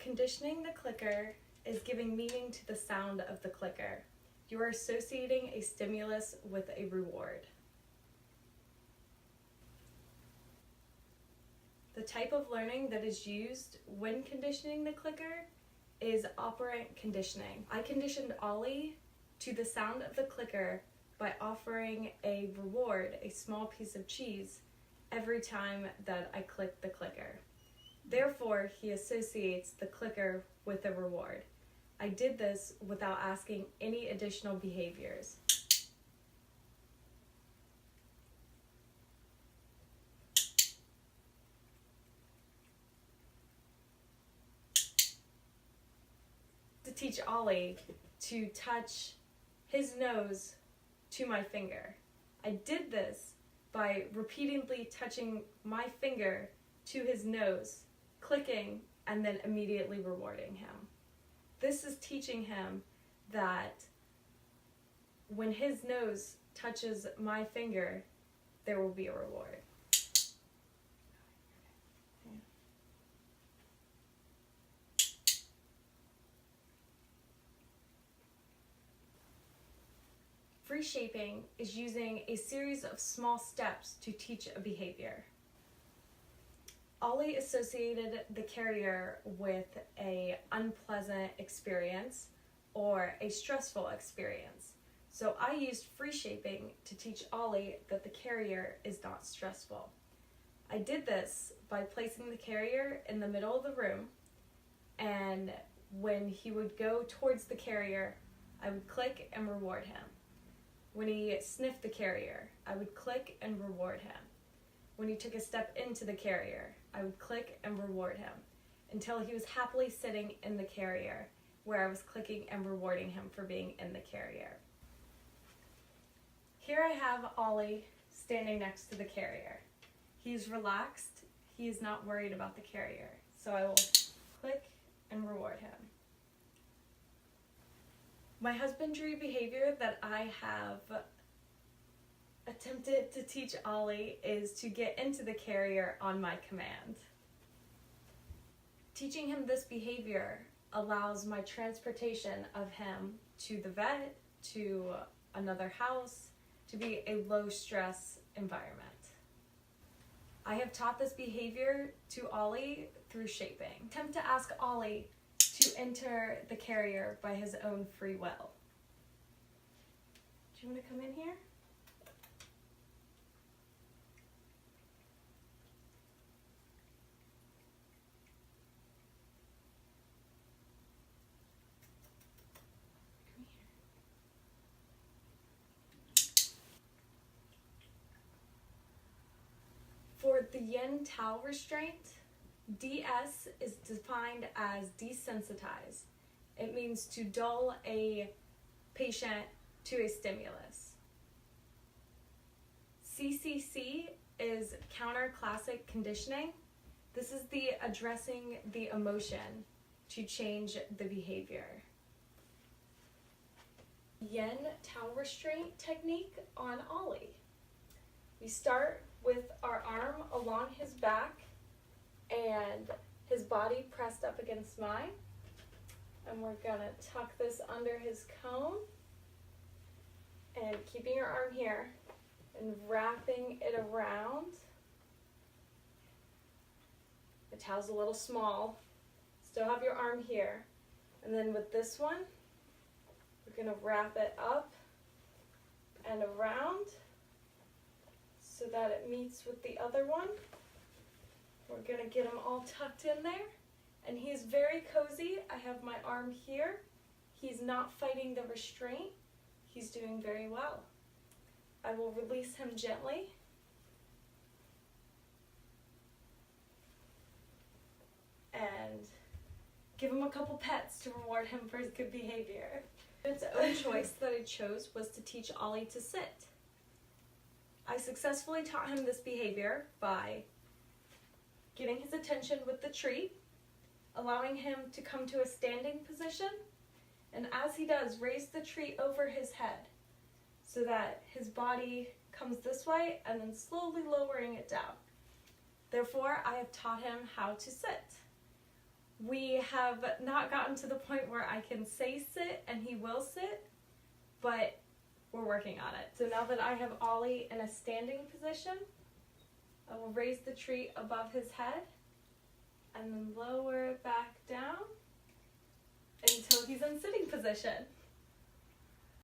Conditioning the clicker is giving meaning to the sound of the clicker. You are associating a stimulus with a reward. The type of learning that is used when conditioning the clicker is operant conditioning. I conditioned Ollie to the sound of the clicker by offering a reward, a small piece of cheese, every time that I click the clicker. Therefore, he associates the clicker with a reward. I did this without asking any additional behaviors. To teach Ollie to touch his nose to my finger. I did this by repeatedly touching my finger to his nose, clicking, and then immediately rewarding him. This is teaching him that when his nose touches my finger, there will be a reward. Free shaping is using a series of small steps to teach a behavior. Ollie associated the carrier with an unpleasant experience or a stressful experience. So I used free shaping to teach Ollie that the carrier is not stressful. I did this by placing the carrier in the middle of the room, and when he would go towards the carrier, I would click and reward him. When he sniffed the carrier, I would click and reward him. When he took a step into the carrier, I would click and reward him until he was happily sitting in the carrier, where I was clicking and rewarding him for being in the carrier. Here I have Ollie standing next to the carrier. He's relaxed. He is not worried about the carrier. So I will click and reward him. My husbandry behavior that I have attempted to teach Ollie is to get into the carrier on my command. Teaching him this behavior allows my transportation of him to the vet, to another house, to be a low-stress environment. I have taught this behavior to Ollie through shaping. Attempt to ask Ollie to enter the carrier by his own free will. Do you want to come in here? For the Yin Tao restraint, DS is defined as desensitize. It means to dull a patient to a stimulus. CCC is counter-classic conditioning. This is the addressing the emotion to change the behavior. Yin Tao restraint technique on Ollie. We start with our arm along his back and his body pressed up against mine. And we're gonna tuck this under his cone and keeping your arm here and wrapping it around. The towel's a little small. Still have your arm here. And then with this one, we're gonna wrap it up and around so that it meets with the other one. We're gonna get him all tucked in there. And he's very cozy. I have my arm here. He's not fighting the restraint. He's doing very well. I will release him gently. And give him a couple pets to reward him for his good behavior. Its own choice that I chose was to teach Ollie to sit. I successfully taught him this behavior by getting his attention with the treat, allowing him to come to a standing position, and as he does, raise the treat over his head so that his body comes this way and then slowly lowering it down. Therefore, I have taught him how to sit. We have not gotten to the point where I can say sit and he will sit, but we're working on it. So now that I have Ollie in a standing position, I will raise the treat above his head and then lower it back down until he's in sitting position.